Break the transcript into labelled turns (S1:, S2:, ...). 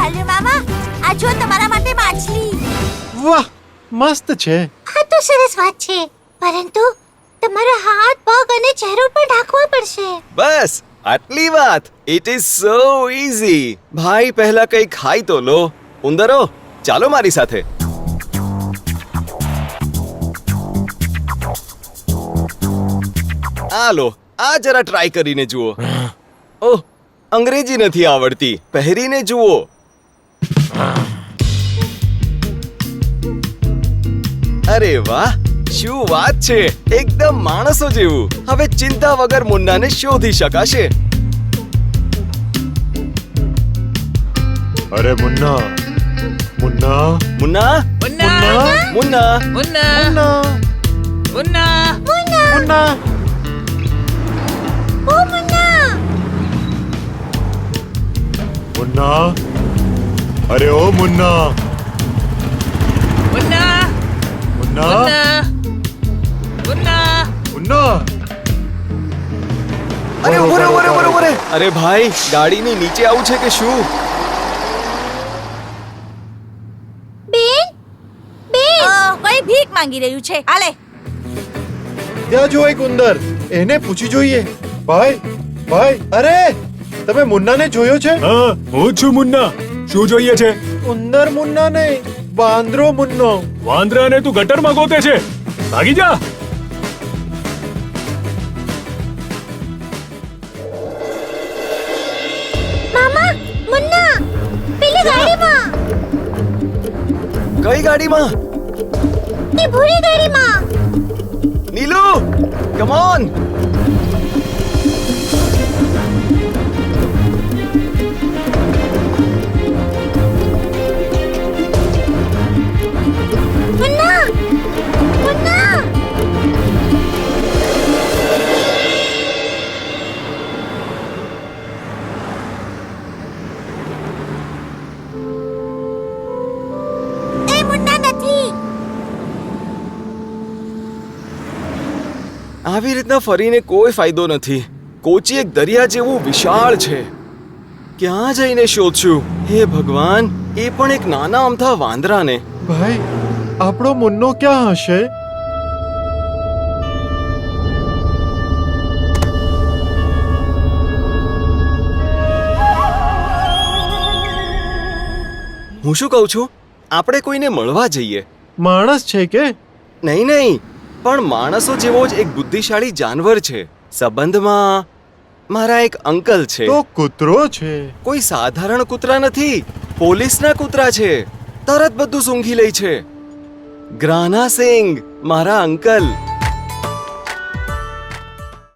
S1: ભાલુ મામા, આ જો તમારા માટે માછલી.
S2: વાહ, મસ્ત છે.
S1: આ તો સરસ વાત છે, પરંતુ તમારા હાથ, પગ અને ચહેરો પણ ઢાંકવા પડશે.
S3: બસ આટલી વાત. It is so easy. ભાઈ પહેલા કંઈ ખાઈ તો લો. ઉંદરો ચાલો મારી સાથે. આ લો, આ જરા ટ્રાય કરીને જુઓ. ઓહ, અંગ્રેજી નથી આવડતી, પહેરીને જુઓ. અરે વાહ, શું વાત છે, એકદમ માણસો જેવું. હવે ચિંતા વગર મુન્નાને શોધી શકાશે.
S2: અરે મુન્ના, મુન્ના,
S3: મુન્ના,
S2: મુન્ના,
S3: મુન્ના,
S4: મુન્ના
S2: મુન્ના,
S4: મુન્ના
S2: મુન્ના.
S1: ઓ મુન્ના,
S2: મુન્ના, અરે ઓ મુન્ના,
S4: મુન્ના
S2: મુન્ના,
S4: મુન્ના
S2: મુન્ના.
S3: અરે ઉભો રે, ઉભો રે, ઉભો રે, ઉભો રે. અરે ભાઈ, ગાડીની નીચે આવું છે કે શું?
S1: બેન, કોઈ ભીખ માંગી રહ્યું છે. હાલે.
S2: ત્યાં જો એક ઉંદર, એને પૂછી જોઈએ. ભાઈ, ભાઈ, અરે તમે મુન્નાને જોયો છે?
S5: હા, હું છું મુન્ના. શું જોઈએ છે?
S2: ઉંદર મુન્ના નહીં, વાંદરો મુન્નો.
S5: વાંદરાને તું ગટરમાં ગોતે છે. ભાગી જા.
S1: મામા, મુન્ના, પેલી ગાડીમાં,
S3: કઈ ગાડીમાં?
S1: એ ભૂરી ગાડીમાં.
S3: Neelu, come on.
S1: મુન્ના, મુન્ના. એ મુન્ના નથી.
S3: આવી રીતના ફરીને કોઈ ફાયદો નથી. કોચી એક દરિયા જેવું વિશાળ છે. ક્યાં જઈને શોધશું? હે ભગવાન, એ પણ એક નાના અમથા વાંદરાને.
S2: ભાઈ, આપણો મુન્નો ક્યાં હશે?
S3: હું શું કહું છું, આપણે કોઈને મળવા જઈએ.
S2: માણસ છે કે?
S3: નહીં નહીં, પણ માણસો જેવો જ એક બુદ્ધિશાળી જાનવર છે. સંબંધમાં મારા એક અંકલ છે.
S2: તો કૂતરો છે.
S3: કોઈ સાધારણ કૂતરા નથી, પોલીસના કૂતરા છે. તરત બધું સૂંઘી લે છે. ગ્રાના સિંઘ, મારા અંકલ.